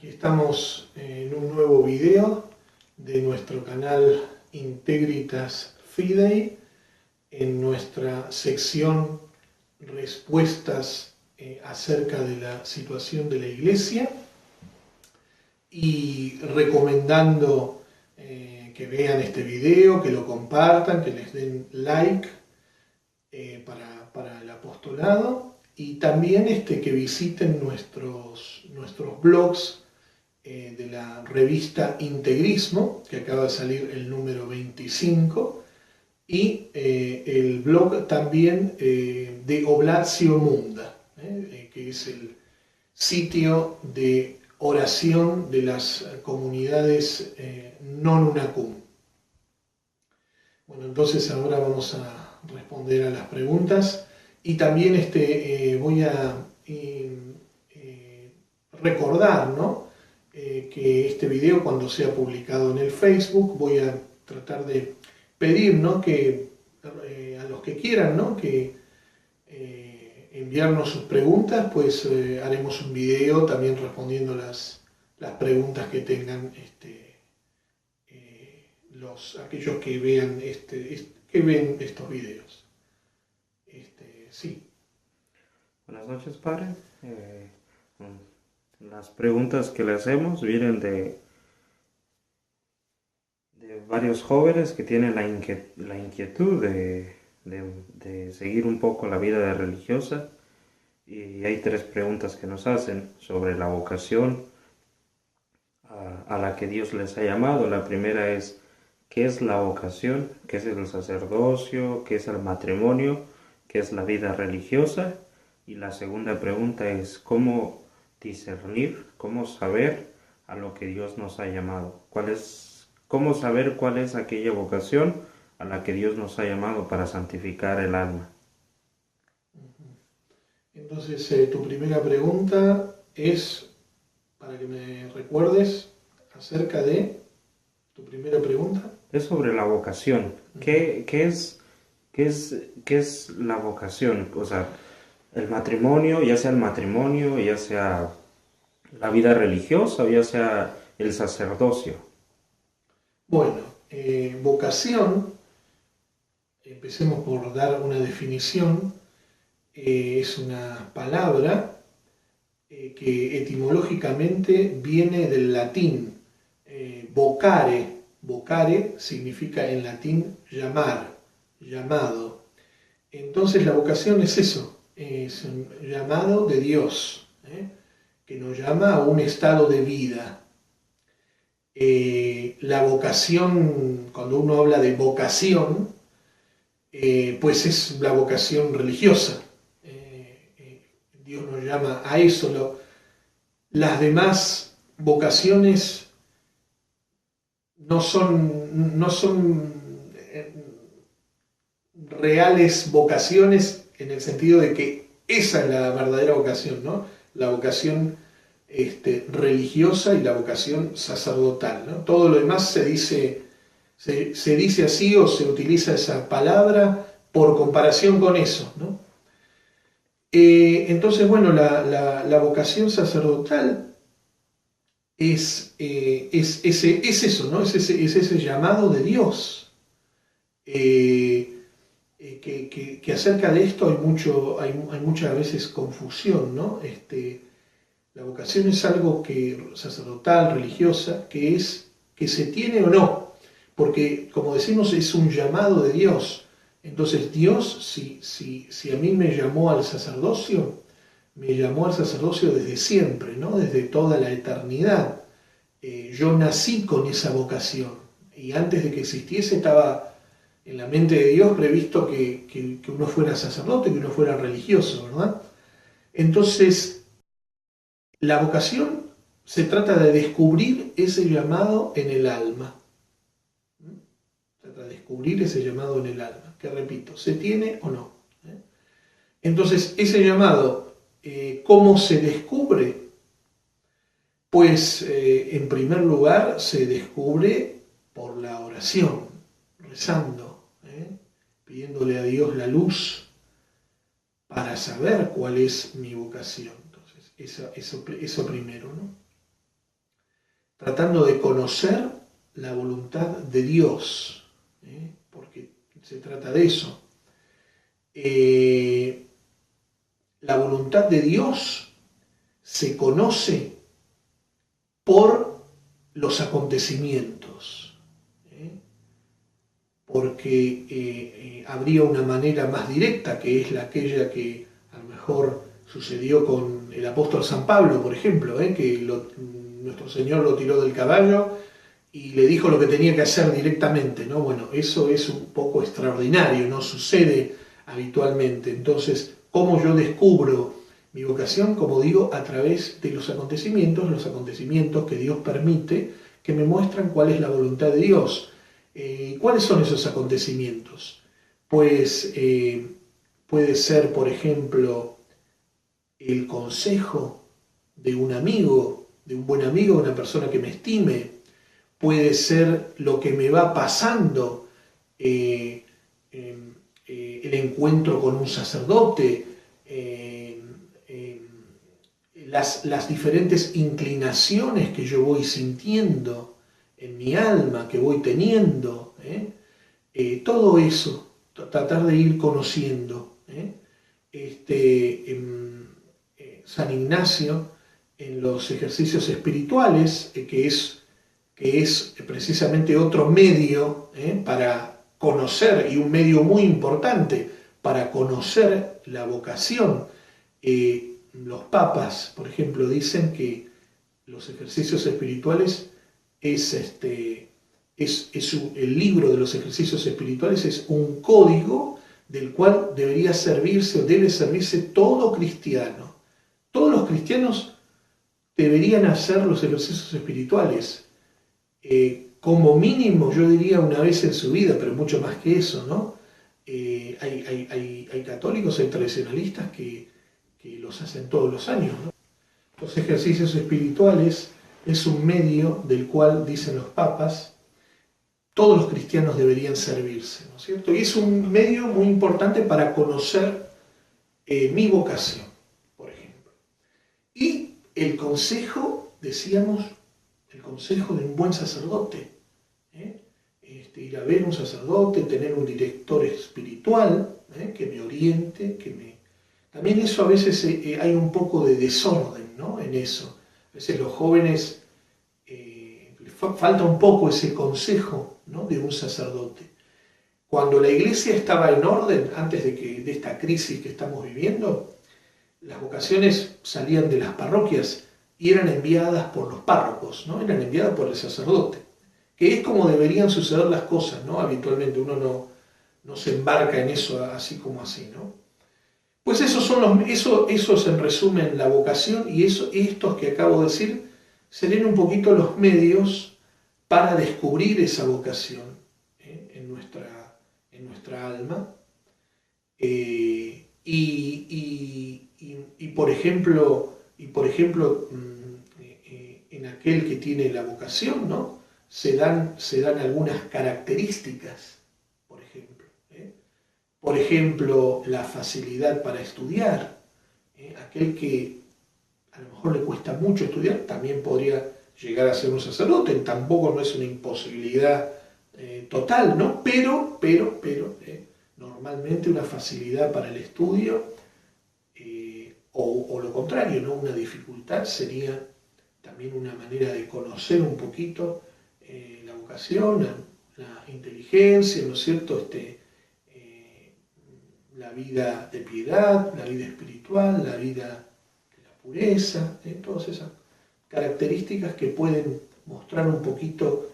Aquí estamos en un nuevo video de nuestro canal Integritas Fidei, en nuestra sección respuestas acerca de la situación de la Iglesia, y recomendando que vean este video, que lo compartan, que les den like para el apostolado, y también que visiten nuestros blogs de la revista Integrismo, que acaba de salir el número 25, y el blog también de Oblatio Munda, que es el sitio de oración de las comunidades non unacum. Bueno, entonces ahora vamos a responder a las preguntas, y también voy a recordar, ¿no? Que este video, cuando sea publicado en el Facebook, voy a tratar de pedir, ¿no? Que a los que quieran, ¿no? Que enviarnos sus preguntas, pues haremos un video también respondiendo las preguntas que tengan aquellos que vean ven estos videos. Sí. Buenas noches, padre. Las preguntas que le hacemos vienen de varios jóvenes que tienen la inquietud de seguir un poco la vida religiosa, y hay tres preguntas que nos hacen sobre la vocación a la que Dios les ha llamado. La primera es: ¿qué es la vocación? ¿Qué es el sacerdocio? ¿Qué es el matrimonio? ¿Qué es la vida religiosa? Y la segunda pregunta es: ¿cómo discernir, cómo saber a lo que Dios nos ha llamado? ¿Cómo saber cuál es aquella vocación a la que Dios nos ha llamado para santificar el alma? Entonces, tu primera pregunta es, para que me recuerdes, acerca de tu primera pregunta. Es sobre la vocación. ¿Qué es la vocación? O sea, el matrimonio, ya sea la vida religiosa, o ya sea el sacerdocio. Bueno, vocación, empecemos por dar una definición. Es una palabra que etimológicamente viene del latín vocare. Vocare significa en latín llamar, llamado. Entonces la vocación es eso, es un llamado de Dios, que nos llama a un estado de vida. La vocación, cuando uno habla de vocación, pues es la vocación religiosa. Dios nos llama a eso. Las demás vocaciones no son reales vocaciones, en el sentido de que esa es la verdadera vocación, ¿no? La vocación religiosa y la vocación sacerdotal, ¿no? Todo lo demás se dice así, o se utiliza esa palabra por comparación con eso, ¿no? Entonces, bueno, la vocación sacerdotal es eso, ¿no? Es ese llamado de Dios. Que acerca de esto hay muchas veces confusión, ¿no? La vocación es algo sacerdotal, religiosa, que se tiene o no, porque, como decimos, es un llamado de Dios. Entonces Dios, si a mí me llamó al sacerdocio desde siempre, ¿no? Desde toda la eternidad. Yo nací con esa vocación, y antes de que existiese estaba en la mente de Dios previsto que uno fuera sacerdote, que uno fuera religioso, ¿verdad? Entonces, la vocación se trata de descubrir ese llamado en el alma. Se trata de descubrir ese llamado en el alma, que, repito, ¿se tiene o no? Entonces, ese llamado, ¿cómo se descubre? Pues, en primer lugar, se descubre por la oración, rezando, pidiéndole a Dios la luz para saber cuál es mi vocación. Entonces, eso primero, ¿no? tratando de conocer la voluntad de Dios, porque se trata de eso. La voluntad de Dios se conoce por los acontecimientos, porque habría una manera más directa, que es aquella que a lo mejor sucedió con el apóstol San Pablo, por ejemplo, que nuestro Señor lo tiró del caballo y le dijo lo que tenía que hacer directamente, ¿no? Bueno, eso es un poco extraordinario, no sucede habitualmente. Entonces, ¿cómo yo descubro mi vocación? Como digo, a través de los acontecimientos que Dios permite, que me muestran cuál es la voluntad de Dios. ¿Cuáles son esos acontecimientos? Pues puede ser, por ejemplo, el consejo de un amigo, de un buen amigo, de una persona que me estime. Puede ser lo que me va pasando, el encuentro con un sacerdote, las diferentes inclinaciones que yo voy sintiendo en mi alma, que voy teniendo, todo eso, tratar de ir conociendo. San Ignacio, en los ejercicios espirituales, que es precisamente otro medio para conocer, y un medio muy importante para conocer la vocación. Los papas, por ejemplo, dicen que los ejercicios espirituales el libro de los ejercicios espirituales es un código del cual debería servirse o debe servirse todo cristiano. Todos los cristianos deberían hacer los ejercicios espirituales, como mínimo, yo diría una vez en su vida, pero mucho más que eso, ¿no? Hay católicos, hay tradicionalistas que los hacen todos los años, ¿no? Los ejercicios espirituales es un medio del cual, dicen los papas, todos los cristianos deberían servirse, ¿no es cierto? Y es un medio muy importante para conocer mi vocación, por ejemplo. Y el consejo, decíamos, el consejo de un buen sacerdote, ir a ver un sacerdote, tener un director espiritual que me oriente, También eso a veces hay un poco de desorden, ¿no? En eso. A veces los jóvenes falta un poco ese consejo, ¿no? De un sacerdote. Cuando la iglesia estaba en orden, antes de esta crisis que estamos viviendo, las vocaciones salían de las parroquias y eran enviadas por los párrocos, ¿no? Eran enviadas por el sacerdote, que es como deberían suceder las cosas, ¿no? Habitualmente uno no se embarca en eso así como así, ¿no? Pues eso es en resumen la vocación, y estos que acabo de decir serían un poquito los medios para descubrir esa vocación en nuestra alma. Por ejemplo, en aquel que tiene la vocación, ¿no? se dan algunas características, por ejemplo. Por ejemplo, la facilidad para estudiar. Aquel que a lo mejor le cuesta mucho estudiar, también podría llegar a ser un sacerdote. Tampoco no es una imposibilidad total, ¿no? Pero, normalmente una facilidad para el estudio, o lo contrario, ¿no? Una dificultad sería también una manera de conocer un poquito la vocación, la inteligencia, ¿no es cierto? La vida de piedad, la vida espiritual, la vida de la pureza, todas esas características que pueden mostrar un poquito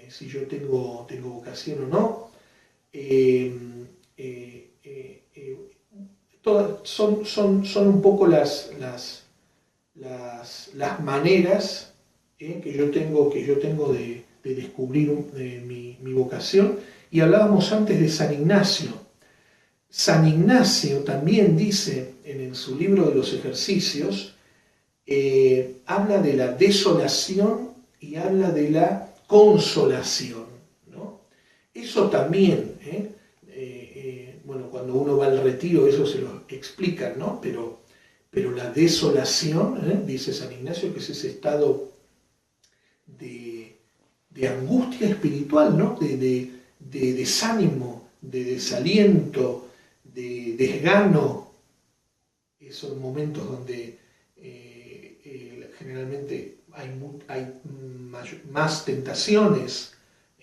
si yo tengo vocación o no. Son un poco las maneras que yo tengo de descubrir mi vocación. Y hablábamos antes de San Ignacio. San Ignacio también dice en su libro de los ejercicios, habla de la desolación y habla de la consolación, ¿no? Eso también, bueno, cuando uno va al retiro eso se lo explican, ¿no? Pero la desolación, dice San Ignacio, que es ese estado de, de angustia espiritual, ¿no? De desánimo, de desaliento, de desgano. Esos momentos donde generalmente hay más tentaciones,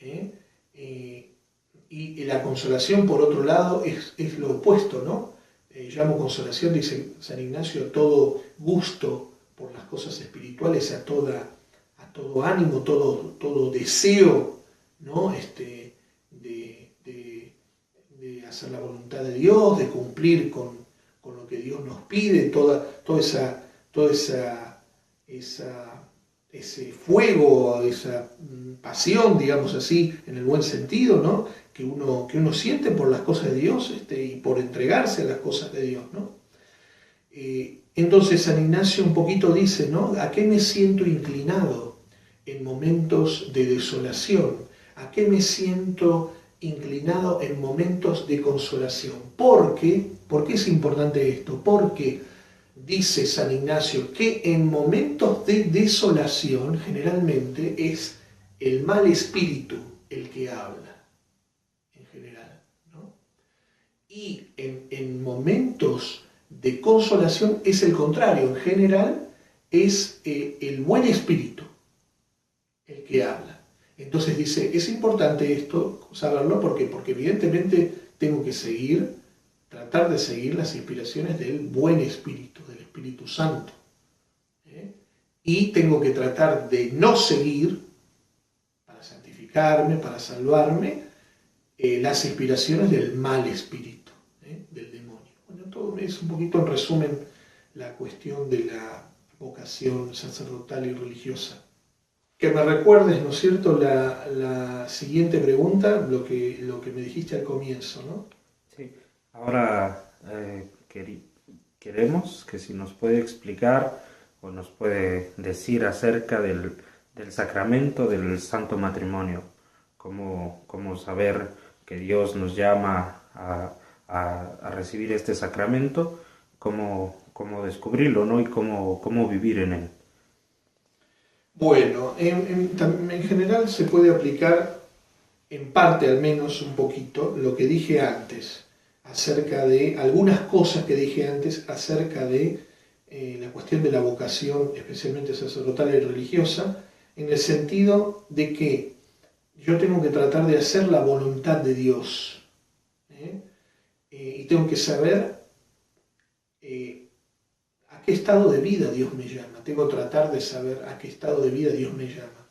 ¿eh? Y la consolación, por otro lado, es lo opuesto, ¿no? Llamo consolación, dice San Ignacio, a todo gusto por las cosas espirituales, a todo ánimo, todo deseo, ¿no? De hacer la voluntad de Dios, de cumplir con lo que Dios nos pide, ese fuego, esa pasión, digamos así, en el buen sentido, ¿no? que uno siente por las cosas de Dios y por entregarse a las cosas de Dios, ¿no? Entonces San Ignacio un poquito dice, ¿no? ¿A qué me siento inclinado en momentos de desolación? ¿A qué me siento inclinado en momentos de consolación? ¿Por qué es importante esto? Porque dice San Ignacio que en momentos de desolación generalmente es el mal espíritu el que habla, en general, ¿no? Y en momentos de consolación es el contrario, en general es el buen espíritu el que habla. Entonces dice, es importante esto, saberlo, porque evidentemente tengo que tratar de seguir las inspiraciones del buen espíritu, del Espíritu Santo. Y tengo que tratar de no seguir, para santificarme, para salvarme, las inspiraciones del mal espíritu, del demonio. Bueno, todo es un poquito en resumen la cuestión de la vocación sacerdotal y religiosa. Que me recuerdes, ¿no es cierto?, la siguiente pregunta, lo que me dijiste al comienzo, ¿no? Sí, ahora queremos que si nos puede explicar o nos puede decir acerca del sacramento del Santo Matrimonio, cómo saber que Dios nos llama a recibir este sacramento, cómo descubrirlo, ¿no? Y cómo vivir en él. Bueno, en general se puede aplicar, en parte al menos un poquito, lo que dije antes, acerca de algunas cosas que dije antes acerca de la cuestión de la vocación, especialmente sacerdotal y religiosa, en el sentido de que yo tengo que tratar de hacer la voluntad de Dios, y tengo que saber a qué estado de vida Dios me llama. Tengo que tratar de saber a qué estado de vida Dios me llama.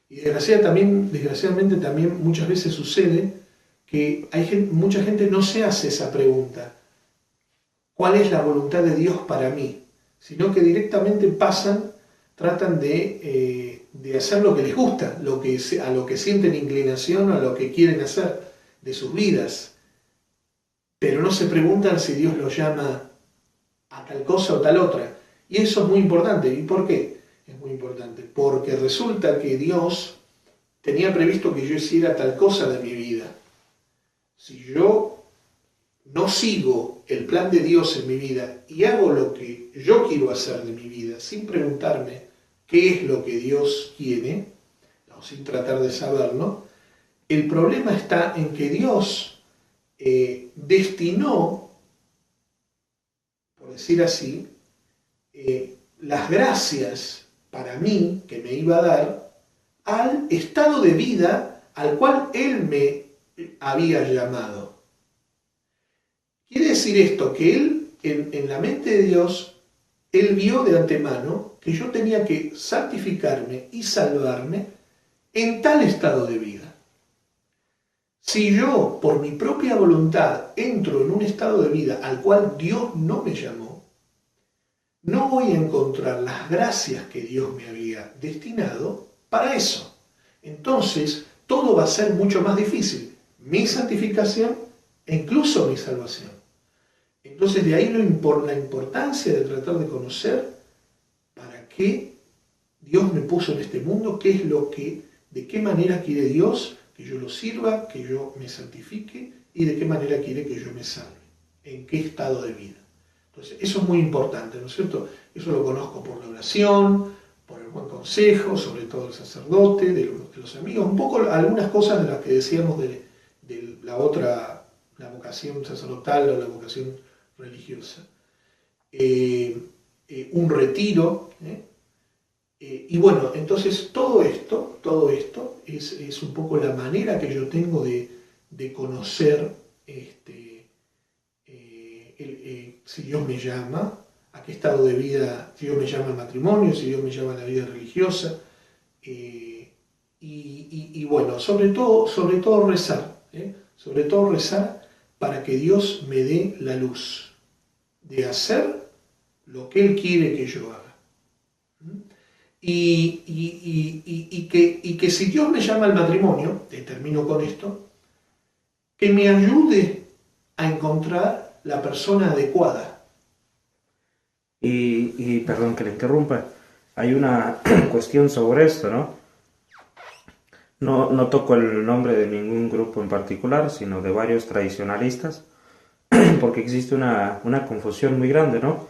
Y desgraciadamente también muchas veces sucede que mucha gente no se hace esa pregunta. ¿Cuál es la voluntad de Dios para mí? Sino que directamente tratan de hacer lo que les gusta, a lo que sienten inclinación, a lo que quieren hacer de sus vidas. Pero no se preguntan si Dios los llama a tal cosa o tal otra. Y eso es muy importante. ¿Y por qué es muy importante? Porque resulta que Dios tenía previsto que yo hiciera tal cosa de mi vida. Si yo no sigo el plan de Dios en mi vida y hago lo que yo quiero hacer de mi vida sin preguntarme qué es lo que Dios quiere, o sin tratar de saberlo, el problema está en que Dios destinó, por decir así, las gracias para mí que me iba a dar al estado de vida al cual Él me había llamado. Quiere decir esto, que Él, en la mente de Dios, Él vio de antemano que yo tenía que santificarme y salvarme en tal estado de vida. Si yo, por mi propia voluntad, entro en un estado de vida al cual Dios no me llamó, no voy a encontrar las gracias que Dios me había destinado para eso. Entonces, todo va a ser mucho más difícil. Mi santificación e incluso mi salvación. Entonces, de ahí la importancia de tratar de conocer para qué Dios me puso en este mundo, de qué manera quiere Dios que yo lo sirva, que yo me santifique y de qué manera quiere que yo me salve, en qué estado de vida. Entonces, eso es muy importante, ¿no es cierto? Eso lo conozco por la oración, por el buen consejo, sobre todo del sacerdote, de los amigos, un poco algunas cosas de las que decíamos de la otra, la vocación sacerdotal o la vocación religiosa. Un retiro, y bueno, entonces todo esto es un poco la manera que yo tengo de conocer si Dios me llama, a qué estado de vida, si Dios me llama al matrimonio, si Dios me llama a la vida religiosa, y bueno, sobre todo rezar, sobre todo rezar para que Dios me dé la luz de hacer lo que Él quiere que yo haga. Y que si Dios me llama al matrimonio, termino con esto, que me ayude a encontrar la persona adecuada. Y perdón que le interrumpa, hay una cuestión sobre esto, ¿no? No toco el nombre de ningún grupo en particular, sino de varios tradicionalistas, porque existe una confusión muy grande, ¿no?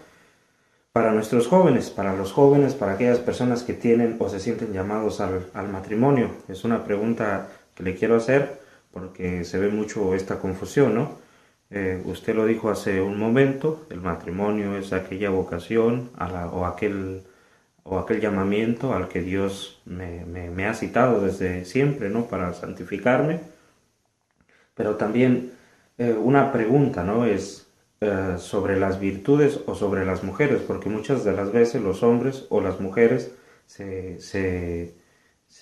Para nuestros jóvenes, para los jóvenes, para aquellas personas que tienen o se sienten llamados al matrimonio. Es una pregunta que le quiero hacer porque se ve mucho esta confusión, ¿no? Usted lo dijo hace un momento, el matrimonio es aquella vocación o aquel llamamiento al que Dios me ha citado desde siempre, ¿no? Para santificarme. Pero también una pregunta, ¿no? Es sobre las virtudes o sobre las mujeres, porque muchas de las veces los hombres o las mujeres se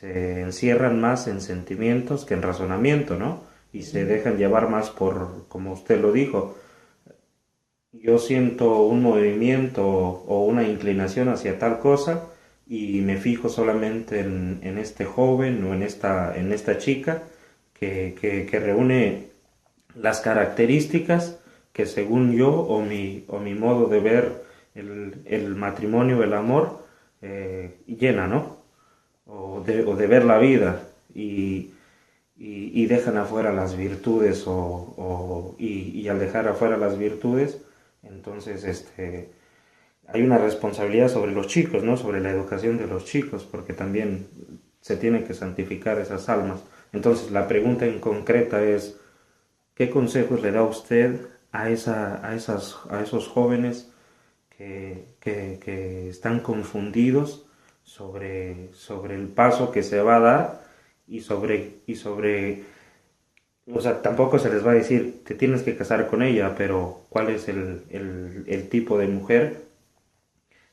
encierran más en sentimientos que en razonamiento, ¿no? Y se dejan llevar más por, como usted lo dijo, yo siento un movimiento o una inclinación hacia tal cosa y me fijo solamente en este joven o en esta chica que reúne las características que según yo o mi modo de ver el matrimonio, el amor, llena, ¿no? O de ver la vida y dejan afuera las virtudes y al dejar afuera las virtudes, entonces hay una responsabilidad sobre los chicos, ¿no? Sobre la educación de los chicos, porque también se tienen que santificar esas almas. Entonces la pregunta en concreta es, ¿qué consejos le da usted a esos jóvenes que están confundidos sobre el paso que se va a dar y sobre, o sea, tampoco se les va a decir, te tienes que casar con ella, pero cuál es el tipo de mujer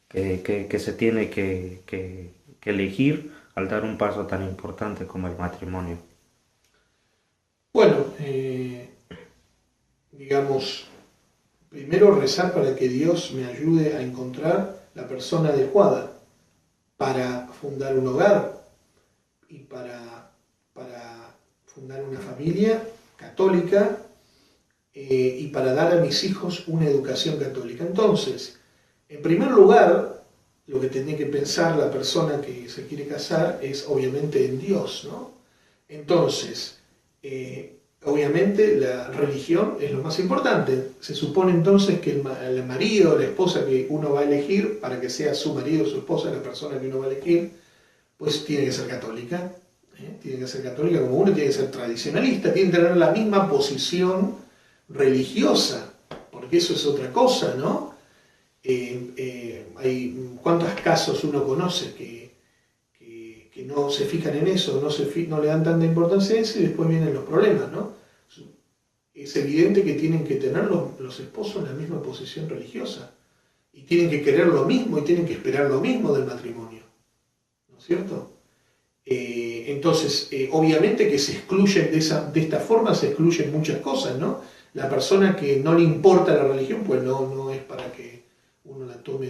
que se tiene que elegir al dar un paso tan importante como el matrimonio? Bueno, digamos, primero rezar para que Dios me ayude a encontrar la persona adecuada para fundar un hogar y para fundar una familia católica y para dar a mis hijos una educación católica. Entonces, en primer lugar, lo que tiene que pensar la persona que se quiere casar es obviamente en Dios, ¿no? Entonces, obviamente la religión es lo más importante. Se supone entonces que el marido o la esposa que uno va a elegir, para que sea su marido o su esposa la persona que uno va a elegir, pues tiene que ser católica. Tiene que ser católica como uno, tiene que ser tradicionalista, tiene que tener la misma posición religiosa, porque eso es otra cosa, ¿no? ¿Cuántos casos uno conoce que no se fijan en eso, no le dan tanta importancia a eso y después vienen los problemas, ¿no? Es evidente que tienen que tener los esposos la misma posición religiosa y tienen que querer lo mismo y tienen que esperar lo mismo del matrimonio, ¿no es cierto? Entonces, obviamente que se excluyen de esta forma, se excluyen muchas cosas, ¿no? La persona que no le importa la religión, pues no es para que uno la tome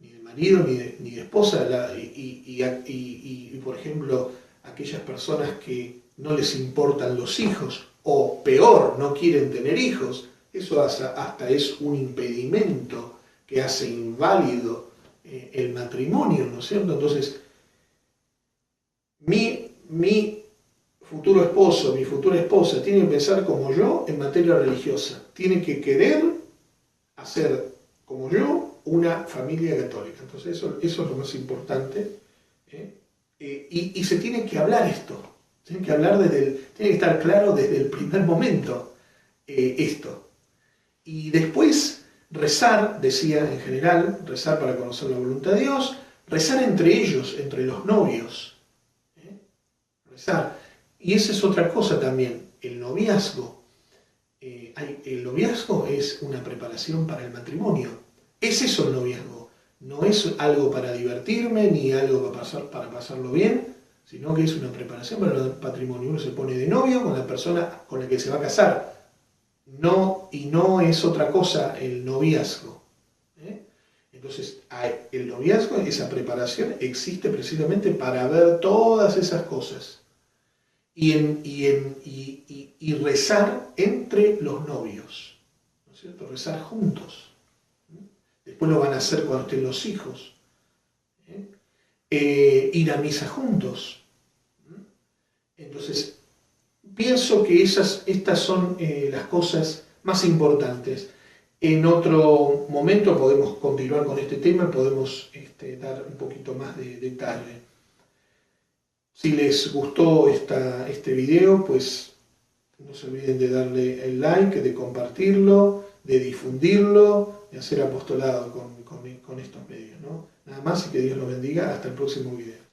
ni de marido ni de esposa, y por ejemplo, aquellas personas que no les importan los hijos, o peor, no quieren tener hijos, eso hasta es un impedimento que hace inválido el matrimonio, ¿no es cierto? Entonces, mi futuro esposo, mi futura esposa, tiene que pensar como yo en materia religiosa, tiene que querer hacer como yo una familia católica. Entonces eso es lo más importante Y se tiene que hablar esto, tiene que hablar tiene que estar claro desde el primer momento esto. Y después rezar, decía en general, rezar para conocer la voluntad de Dios, rezar entre ellos, entre los novios. Rezar. Y esa es otra cosa también, el noviazgo. El noviazgo es una preparación para el matrimonio. Es eso el noviazgo. No es algo para divertirme ni algo para pasarlo bien, sino que es una preparación para el matrimonio. Uno se pone de novio con la persona con la que se va a casar. Y no es otra cosa el noviazgo. Entonces, el noviazgo, esa preparación, existe precisamente para ver todas esas cosas. Y rezar entre los novios, ¿no es cierto? Rezar juntos. Después lo van a hacer cuando estén los hijos. Ir a misa juntos. Entonces, pienso que estas son las cosas más importantes. En otro momento podemos continuar con este tema, podemos dar un poquito más de detalle. Si les gustó este video, pues no se olviden de darle el like, de compartirlo, de difundirlo, de hacer apostolado con estos medios, ¿no? Nada más y que Dios los bendiga. Hasta el próximo video.